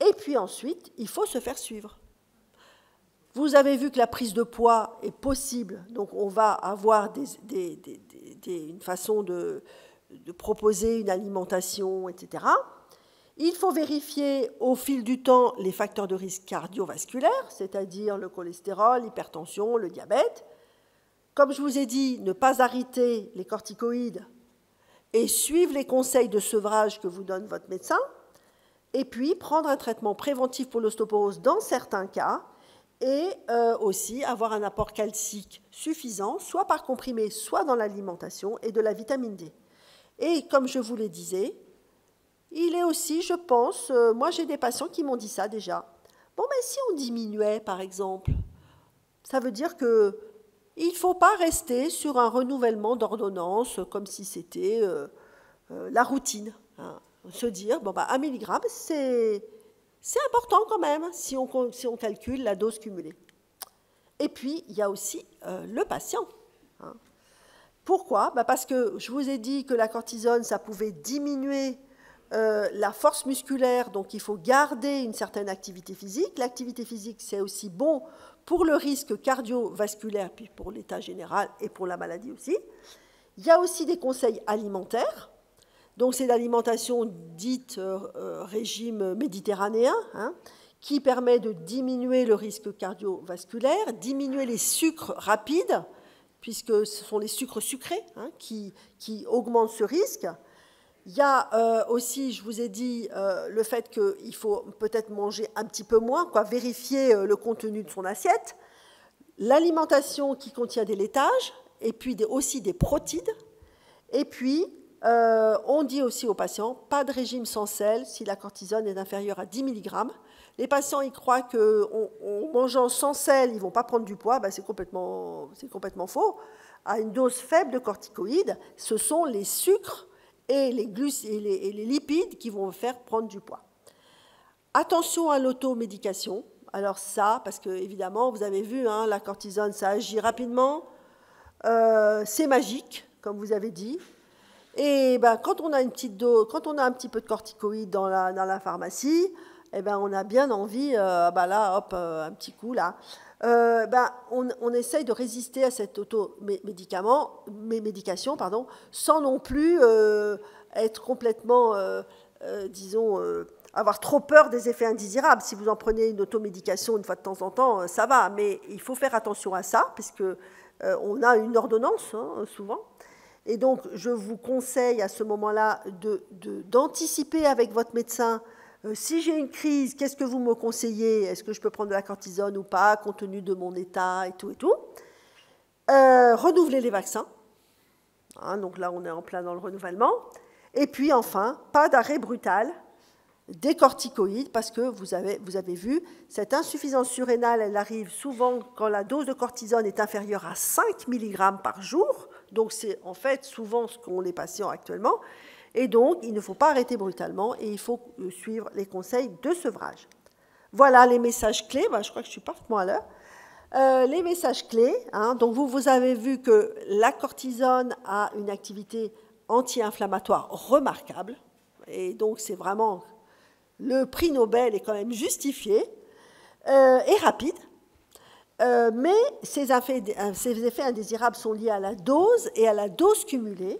Et puis ensuite, il faut se faire suivre. Vous avez vu que la prise de poids est possible, donc on va avoir une façon de proposer une alimentation, etc. Il faut vérifier au fil du temps les facteurs de risque cardiovasculaires, c'est-à-dire le cholestérol, l'hypertension, le diabète. Comme je vous ai dit, ne pas arrêter les corticoïdes et suivre les conseils de sevrage que vous donne votre médecin, et puis prendre un traitement préventif pour l'ostéoporose dans certains cas, et aussi avoir un apport calcique suffisant, soit par comprimé, soit dans l'alimentation, et de la vitamine D. Et comme je vous le disais, il est aussi, je pense, moi j'ai des patients qui m'ont dit ça déjà. Bon, mais si on diminuait, par exemple, ça veut dire qu'il ne faut pas rester sur un renouvellement d'ordonnance comme si c'était la routine. Hein. Se dire, bon, 1 milligramme, c'est important quand même, si on calcule la dose cumulée. Et puis, il y a aussi le patient. Hein. Pourquoi ? Parce que je vous ai dit que la cortisone, ça pouvait diminuer la force musculaire, donc il faut garder une certaine activité physique. L'activité physique, c'est aussi bon pour le risque cardiovasculaire, puis pour l'état général et pour la maladie aussi. Il y a aussi des conseils alimentaires. Donc c'est l'alimentation dite régime méditerranéen, hein, qui permet de diminuer le risque cardiovasculaire, diminuer les sucres rapides, puisque ce sont les sucres sucrés hein, qui augmentent ce risque. Il y a aussi, je vous ai dit, le fait qu'il faut peut-être manger un petit peu moins, vérifier le contenu de son assiette, l'alimentation qui contient des laitages, et puis aussi des protides, et puis on dit aussi aux patients, pas de régime sans sel si la cortisone est inférieure à 10 mg. Les patients, ils croient qu'en mangeant sans sel, ils ne vont pas prendre du poids. C'est complètement faux. À une dose faible de corticoïdes, ce sont les sucres et les lipides qui vont faire prendre du poids. Attention à l'automédication. Alors ça, parce que évidemment, vous avez vu, hein, la cortisone, ça agit rapidement. C'est magique, comme vous avez dit. Et quand on a une petite dose, quand on a un petit peu de corticoïdes dans la pharmacie, on a bien envie, un petit coup là, on essaye de résister à cette médication, sans non plus être complètement, avoir trop peur des effets indésirables. Si vous en prenez une automédication une fois de temps en temps, ça va, mais il faut faire attention à ça, puisque on a une ordonnance, hein, souvent. Et donc, je vous conseille à ce moment-là d'anticiper avec votre médecin. Si j'ai une crise, qu'est-ce que vous me conseillez ? Est-ce que je peux prendre de la cortisone ou pas, compte tenu de mon état et tout et tout. Renouveler les vaccins. Hein, donc là, on est en plein dans le renouvellement. Et puis enfin, pas d'arrêt brutal des corticoïdes, parce que vous avez vu, cette insuffisance surrénale, elle arrive souvent quand la dose de cortisone est inférieure à 5 mg par jour. Donc c'est en fait souvent ce qu'ont les patients actuellement. Et donc, il ne faut pas arrêter brutalement et il faut suivre les conseils de sevrage. Voilà les messages clés. Je crois que je suis parfaitement à l'heure. Les messages clés. Hein, donc, vous avez vu que la cortisone a une activité anti-inflammatoire remarquable. Et donc, c'est vraiment... Le prix Nobel est quand même justifié et rapide. Mais ces effets indésirables sont liés à la dose et à la dose cumulée.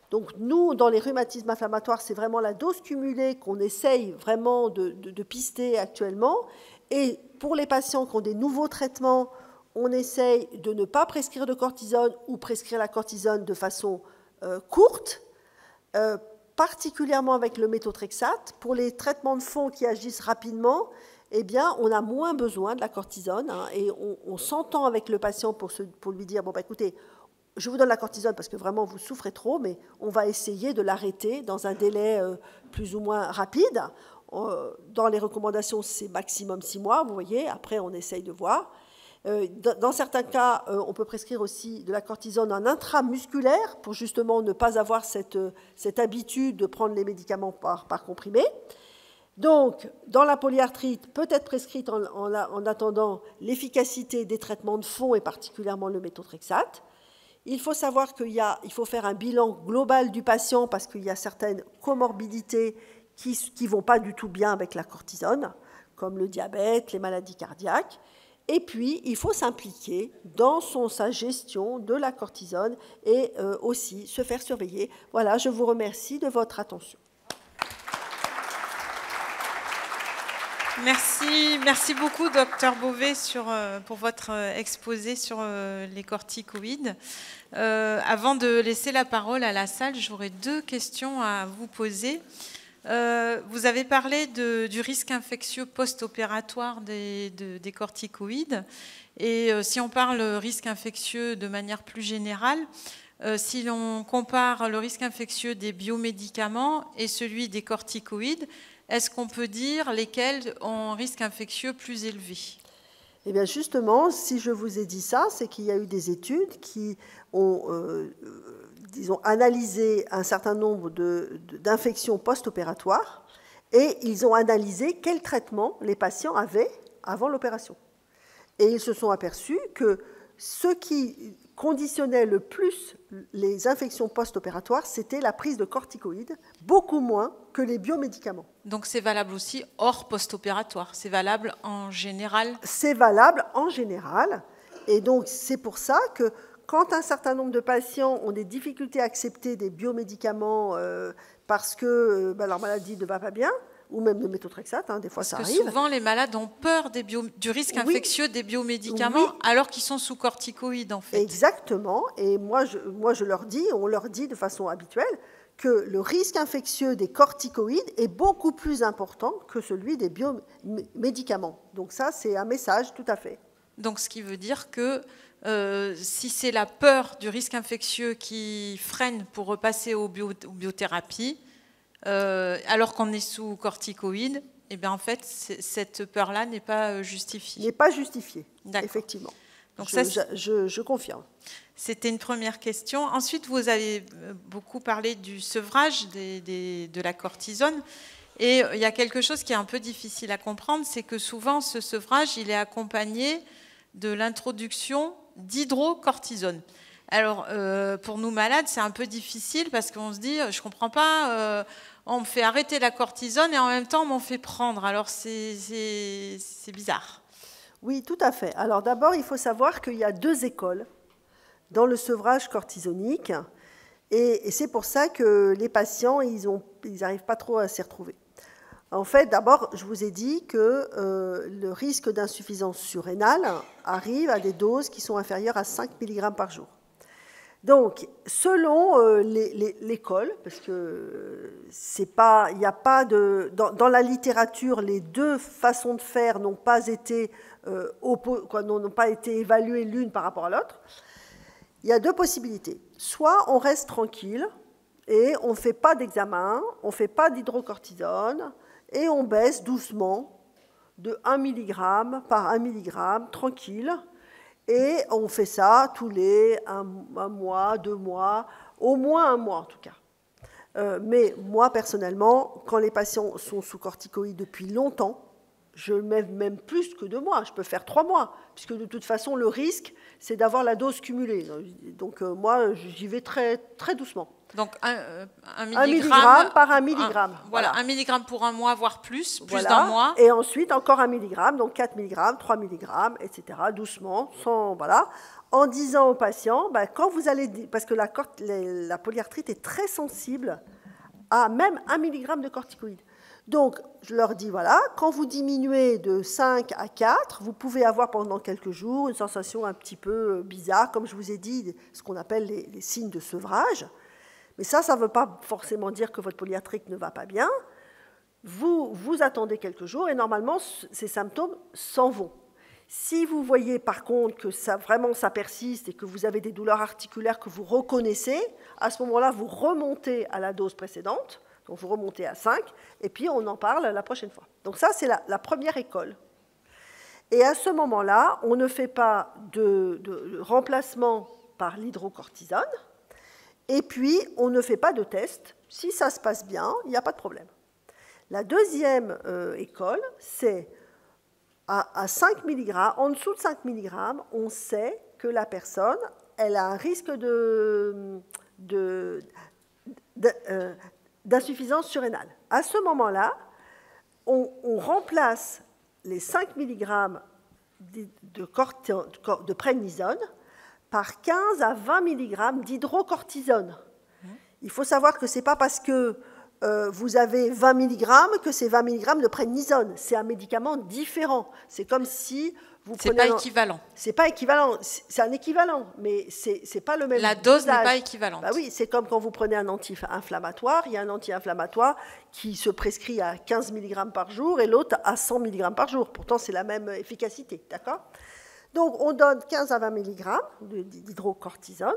Donc nous, dans les rhumatismes inflammatoires, c'est vraiment la dose cumulée qu'on essaye vraiment de pister actuellement. Et pour les patients qui ont des nouveaux traitements, on essaye de ne pas prescrire de cortisone ou prescrire la cortisone de façon courte. particulièrement avec le méthotrexate, pour les traitements de fond qui agissent rapidement, eh bien, on a moins besoin de la cortisone, hein, et on s'entend avec le patient pour lui dire, bon, bah, écoutez, je vous donne la cortisone parce que vraiment vous souffrez trop, mais on va essayer de l'arrêter dans un délai plus ou moins rapide. Dans les recommandations, c'est maximum 6 mois, vous voyez, après on essaye de voir. Dans certains cas, on peut prescrire aussi de la cortisone en intramusculaire pour justement ne pas avoir cette habitude de prendre les médicaments par comprimé. Donc, dans la polyarthrite, peut être prescrite en attendant l'efficacité des traitements de fond et particulièrement le méthotrexate. Il faut savoir qu'il faut faire un bilan global du patient parce qu'il y a certaines comorbidités qui ne vont pas du tout bien avec la cortisone, comme le diabète, les maladies cardiaques. Et puis, il faut s'impliquer dans sa gestion de la cortisone et aussi se faire surveiller. Voilà, je vous remercie de votre attention. Merci beaucoup, Dr Beauvais, pour votre exposé sur les corticoïdes. Avant de laisser la parole à la salle, j'aurais 2 questions à vous poser. Vous avez parlé du risque infectieux post-opératoire des corticoïdes. Et si on parle risque infectieux de manière plus générale, si l'on compare le risque infectieux des biomédicaments et celui des corticoïdes, est-ce qu'on peut dire lesquels ont un risque infectieux plus élevé? Eh bien justement, si je vous ai dit ça, c'est qu'il y a eu des études qui ont analysé un certain nombre d'infections post-opératoires et ils ont analysé quel traitement les patients avaient avant l'opération. Et ils se sont aperçus que ce qui conditionnait le plus les infections post-opératoires, c'était la prise de corticoïdes, beaucoup moins que les biomédicaments. Donc c'est valable aussi hors post-opératoire, c'est valable en général? C'est valable en général, et donc c'est pour ça que quand un certain nombre de patients ont des difficultés à accepter des biomédicaments parce que leur maladie ne va pas bien, ou même le méthotrexate, hein, des fois ça arrive. Souvent, les malades ont peur du risque infectieux des biomédicaments alors qu'ils sont sous corticoïdes, en fait. Exactement, et moi je leur dis, on leur dit de façon habituelle, que le risque infectieux des corticoïdes est beaucoup plus important que celui des biomédicaments. Donc ça, c'est un message tout à fait. Donc ce qui veut dire que si c'est la peur du risque infectieux qui freine pour repasser aux biothérapies, alors qu'on est sous corticoïdes, eh bien en fait, cette peur-là n'est pas justifiée. N'est pas justifiée, effectivement. Donc je confirme. C'était une première question. Ensuite, vous avez beaucoup parlé du sevrage de la cortisone. Et il y a quelque chose qui est un peu difficile à comprendre, c'est que souvent, ce sevrage, il est accompagné de l'introduction d'hydrocortisone. Alors, pour nous malades, c'est un peu difficile parce qu'on se dit, je ne comprends pas, on me fait arrêter la cortisone et en même temps, on m'en fait prendre. Alors, c'est bizarre. Oui, tout à fait. Alors d'abord, il faut savoir qu'il y a 2 écoles dans le sevrage cortisonique et c'est pour ça que les patients, ils n'arrivent pas trop à s'y retrouver. En fait, d'abord, je vous ai dit que le risque d'insuffisance surrénale arrive à des doses qui sont inférieures à 5 mg par jour. Donc, selon l'école, parce que il n'y a pas de... Dans la littérature, les 2 façons de faire n'ont pas été évaluées l'une par rapport à l'autre. Il y a 2 possibilités. Soit on reste tranquille et on ne fait pas d'examen, on ne fait pas d'hydrocortisone et on baisse doucement de 1 mg par 1 mg, tranquille. Et on fait ça tous les un mois, 2 mois, au moins 1 mois en tout cas. Mais moi, personnellement, quand les patients sont sous corticoïdes depuis longtemps, je mets même plus que 2 mois, je peux faire 3 mois, puisque de toute façon, le risque, c'est d'avoir la dose cumulée. Donc moi, j'y vais très, très doucement. Donc 1 milligramme par 1 milligramme. Voilà, 1 milligramme pour 1 mois, voire plus d'un mois. Et ensuite, encore 1 milligramme, donc 4 milligrammes, 3 milligrammes, etc., doucement, en disant aux patients, quand vous allez... Parce que la polyarthrite est très sensible à même 1 milligramme de corticoïdes. Donc, je leur dis, voilà, quand vous diminuez de 5 à 4, vous pouvez avoir pendant quelques jours une sensation un petit peu bizarre, comme je vous ai dit, ce qu'on appelle les signes de sevrage. Mais ça ne veut pas forcément dire que votre polyarthrite ne va pas bien. Vous attendez quelques jours et normalement, ces symptômes s'en vont. Si vous voyez par contre que ça persiste et que vous avez des douleurs articulaires que vous reconnaissez, à ce moment-là, vous remontez à la dose précédente, donc vous remontez à 5, et puis on en parle la prochaine fois. Donc ça, c'est la première école. Et à ce moment-là, on ne fait pas de remplacement par l'hydrocortisone, et puis on ne fait pas de test. Si ça se passe bien, il n'y a pas de problème. La deuxième école, c'est à 5 mg, en dessous de 5 mg, on sait que la personne, elle a un risque d'insuffisance surrénale. À ce moment-là, on remplace les 5 mg de prednisone par 15 à 20 mg d'hydrocortisone. Il faut savoir que ce n'est pas parce que vous avez 20 mg que c'est 20 mg de prednisone. C'est un médicament différent. C'est comme si vous prenez... C'est pas équivalent. C'est pas équivalent. C'est un équivalent, mais c'est pas le même. La dose n'est pas équivalente. Bah oui, c'est comme quand vous prenez un anti-inflammatoire. Il y a un anti-inflammatoire qui se prescrit à 15 mg par jour et l'autre à 100 mg par jour. Pourtant, c'est la même efficacité, d'accord ? Donc, on donne 15 à 20 mg d'hydrocortisone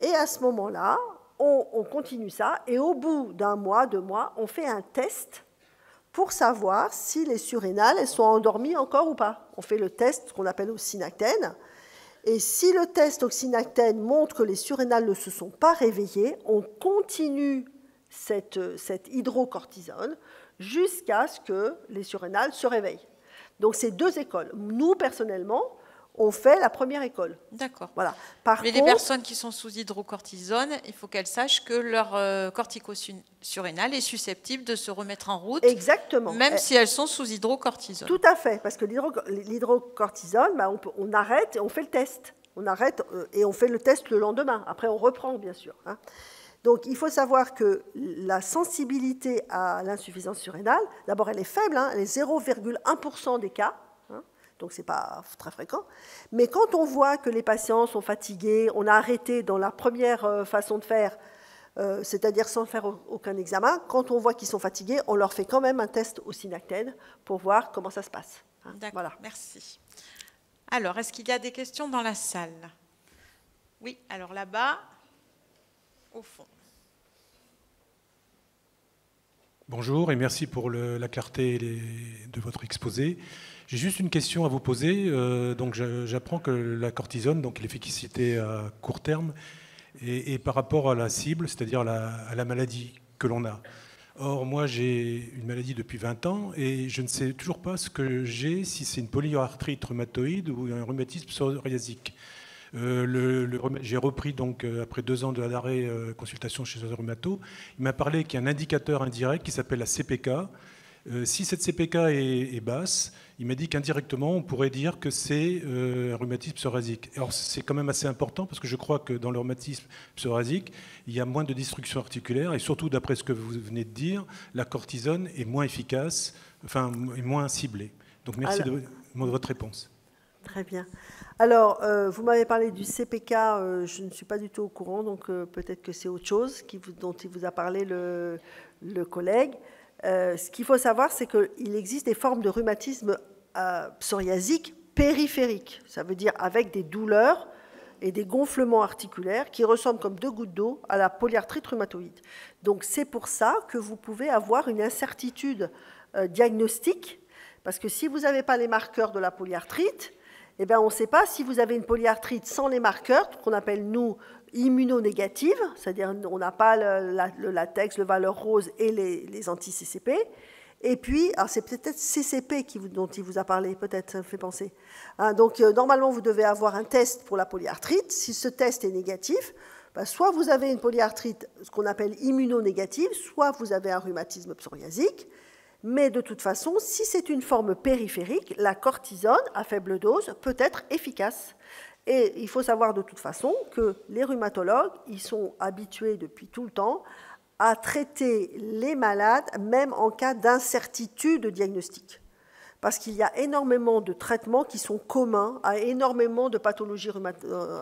et à ce moment-là, on continue ça, et au bout d'un mois, 2 mois, on fait un test pour savoir si les surrénales elles sont endormies encore ou pas. On fait le test qu'on appelle oxynactène, et si le test oxynactène montre que les surrénales ne se sont pas réveillées, on continue cette hydrocortisone jusqu'à ce que les surrénales se réveillent. Donc, c'est 2 écoles. Nous, personnellement, on fait la première école. D'accord. Voilà. Mais les personnes qui sont sous hydrocortisone, il faut qu'elles sachent que leur cortico-surrénal est susceptible de se remettre en route. Exactement. Même si elles sont sous hydrocortisone. Tout à fait, parce que l'hydrocortisone, on arrête et on fait le test. On arrête et on fait le test le lendemain. Après, on reprend, bien sûr. Donc, il faut savoir que la sensibilité à l'insuffisance surrénale, d'abord, elle est faible, elle est 0,1% des cas. Donc, ce n'est pas très fréquent. Mais quand on voit que les patients sont fatigués, on a arrêté dans la première façon de faire, c'est-à-dire sans faire aucun examen, quand on voit qu'ils sont fatigués, on leur fait quand même un test oxynactène pour voir comment ça se passe. D'accord, voilà. Merci. Alors, est-ce qu'il y a des questions dans la salle? Oui, alors là-bas, au fond. Bonjour et merci pour la clarté de votre exposé. J'ai juste une question à vous poser. Donc j'apprends que la cortisone, donc l'efficacité à court terme, est par rapport à la cible, c'est-à-dire à la maladie que l'on a. Or, moi, j'ai une maladie depuis 20 ans et je ne sais toujours pas ce que j'ai, si c'est une polyarthrite rhumatoïde ou un rhumatisme psoriasique. J'ai repris donc après 2 ans d'arrêt consultation chez un rhumato. Il m'a parlé qu'il y a un indicateur indirect qui s'appelle la CPK. Si cette CPK est basse, il m'a dit qu'indirectement on pourrait dire que c'est un rhumatisme psoriasique. Alors c'est quand même assez important parce que je crois que dans le rhumatisme psoriasique, il y a moins de destruction articulaire et surtout d'après ce que vous venez de dire, la cortisone est moins efficace, enfin est moins ciblée. Donc merci de votre réponse. Très bien. Alors, vous m'avez parlé du CPK, je ne suis pas du tout au courant, donc peut-être que c'est autre chose dont il vous a parlé le collègue. Ce qu'il faut savoir, c'est qu'il existe des formes de rhumatisme psoriasique périphérique. Ça veut dire avec des douleurs et des gonflements articulaires qui ressemblent comme 2 gouttes d'eau à la polyarthrite rhumatoïde. Donc c'est pour ça que vous pouvez avoir une incertitude diagnostique, parce que si vous n'avez pas les marqueurs de la polyarthrite, eh bien, on ne sait pas si vous avez une polyarthrite sans les marqueurs, qu'on appelle, nous, immunonégative, c'est-à-dire on n'a pas le latex, le valeur rose et les anti-CCP. Et puis, alors c'est peut-être CCP dont il vous a parlé, peut-être, ça me fait penser. Donc, normalement, vous devez avoir un test pour la polyarthrite. Si ce test est négatif, soit vous avez une polyarthrite, ce qu'on appelle immunonégative, soit vous avez un rhumatisme psoriasique. Mais de toute façon, si c'est une forme périphérique, la cortisone à faible dose peut être efficace. Et il faut savoir de toute façon que les rhumatologues, ils sont habitués depuis tout le temps à traiter les malades, même en cas d'incertitude diagnostique. parce qu'il y a énormément de traitements qui sont communs à énormément de pathologies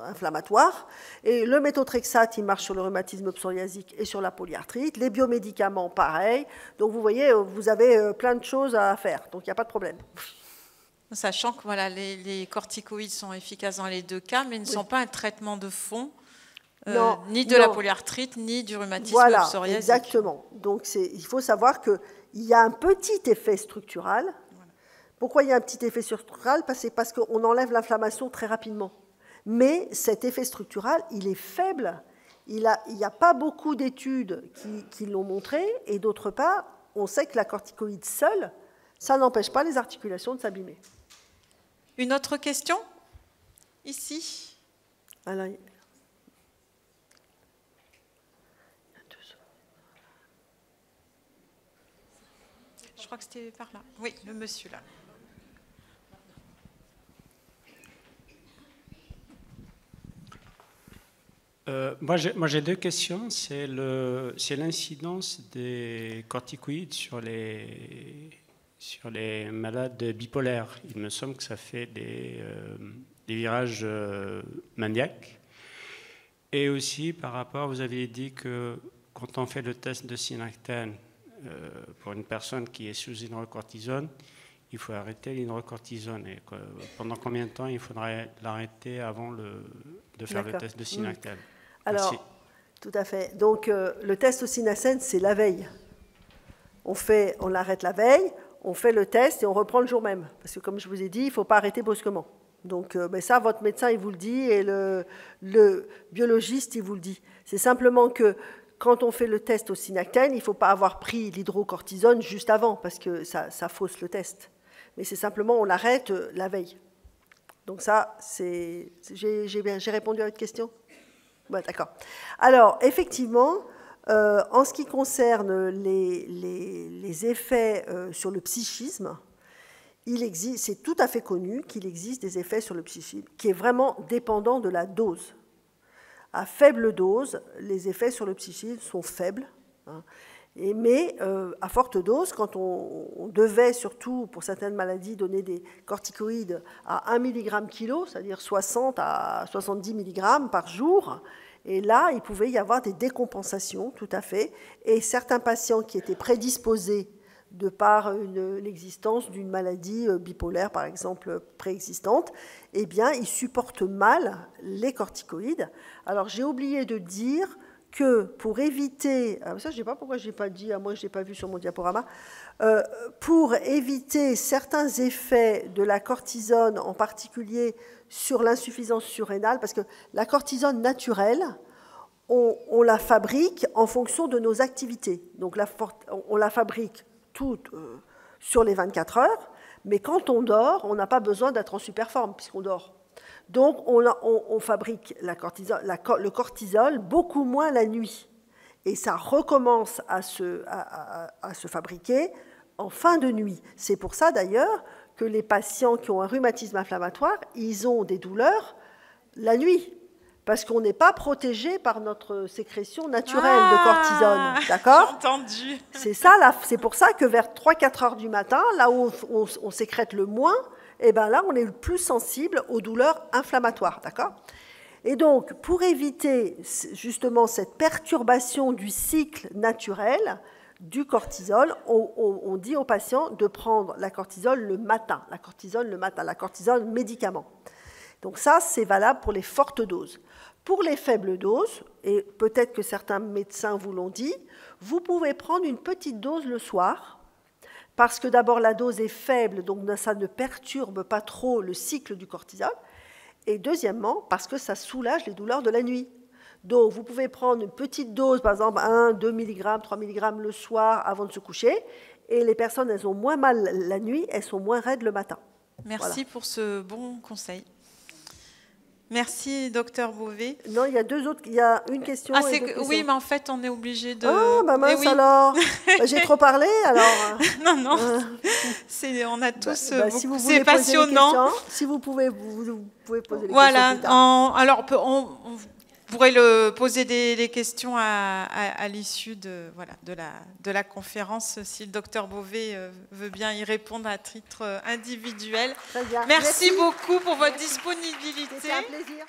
inflammatoires. Et le méthotrexate, il marche sur le rhumatisme psoriasique et sur la polyarthrite. Les biomédicaments, pareil. Donc vous voyez, vous avez plein de choses à faire. Donc il n'y a pas de problème. Sachant que voilà, les corticoïdes sont efficaces dans les deux cas, mais ne sont pas un traitement de fond, ni de la polyarthrite, ni du rhumatisme psoriasique. Voilà, exactement. Donc il faut savoir qu'il y a un petit effet structural. Pourquoi il y a un petit effet structural? C'est parce qu'on enlève l'inflammation très rapidement. Mais cet effet structural, il est faible. Il n'y a pas beaucoup d'études qui l'ont montré. Et d'autre part, on sait que la corticoïde seule, ça n'empêche pas les articulations de s'abîmer. Une autre question? Ici. Alors, je crois que c'était par là. Oui, le monsieur là. Moi, j'ai deux questions. C'est l'incidence des corticoïdes sur les malades bipolaires. Il me semble que ça fait des virages maniaques. Et aussi, par rapport, vous avez dit que quand on fait le test de synactène pour une personne qui est sous hydrocortisone, il faut arrêter l'hydrocortisone. Et pendant combien de temps il faudrait l'arrêter avant de faire le test de synactène? Alors, tout à fait. Donc, le test au synactène, c'est la veille. On l'arrête la veille, on fait le test et on reprend le jour même. Parce que, comme je vous ai dit, il ne faut pas arrêter brusquement. Donc, ça, votre médecin, il vous le dit, et le biologiste, il vous le dit. C'est simplement que quand on fait le test au synactène, il ne faut pas avoir pris l'hydrocortisone juste avant, parce que ça fausse le test. Mais c'est simplement, on l'arrête la veille. Donc ça, j'ai répondu à votre question? Ouais, d'accord. Alors, effectivement, en ce qui concerne les effets sur le psychisme, c'est tout à fait connu qu'il existe des effets sur le psychisme qui est vraiment dépendant de la dose. À faible dose, les effets sur le psychisme sont faibles. Hein, mais à forte dose, quand on devait, surtout pour certaines maladies, donner des corticoïdes à 1 mg kilo, c'est-à-dire 60 à 70 mg par jour, et là, il pouvait y avoir des décompensations, tout à fait. Et certains patients qui étaient prédisposés de par l'existence d'une maladie bipolaire, par exemple, préexistante, eh bien, ils supportent mal les corticoïdes. Alors, j'ai oublié de dire que pour éviter, ça je ne sais pas pourquoi je n'ai pas dit, moi je n'ai pas vu sur mon diaporama, pour éviter certains effets de la cortisone, en particulier sur l'insuffisance surrénale, parce que la cortisone naturelle, on la fabrique en fonction de nos activités. Donc on la fabrique toute sur les 24 heures, mais quand on dort, on n'a pas besoin d'être en super forme puisqu'on dort. Donc, on fabrique le cortisol beaucoup moins la nuit. Et ça recommence à se fabriquer en fin de nuit. C'est pour ça, d'ailleurs, que les patients qui ont un rhumatisme inflammatoire, ils ont des douleurs la nuit. Parce qu'on n'est pas protégé par notre sécrétion naturelle de cortisone. D'accord ? Entendu. C'est pour ça que vers 3-4 heures du matin, là où on sécrète le moins, et bien là, on est le plus sensible aux douleurs inflammatoires, d'accord ? Et donc, pour éviter justement cette perturbation du cycle naturel du cortisol, on dit aux patients de prendre la cortisol le matin, la cortisol médicament. Donc ça, c'est valable pour les fortes doses. Pour les faibles doses, et peut-être que certains médecins vous l'ont dit, vous pouvez prendre une petite dose le soir, parce que d'abord la dose est faible, donc ça ne perturbe pas trop le cycle du cortisol, et deuxièmement, parce que ça soulage les douleurs de la nuit. Donc vous pouvez prendre une petite dose, par exemple 1, 2 mg, 3 mg le soir avant de se coucher, et les personnes, elles ont moins mal la nuit, elles sont moins raides le matin. Merci pour ce bon conseil. Merci, docteur Beauvais. Non, il y a une question. Oui, mais en fait, on est obligé de... Ah, bah mince, alors. J'ai trop parlé, alors. Non. On a tous... si c'est passionnant. Si vous pouvez poser les questions. Voilà. Alors, pourrez poser des questions à l'issue de la conférence, si le docteur Beauvais veut bien y répondre à titre individuel. Très bien. Merci beaucoup pour votre disponibilité. C'était un plaisir.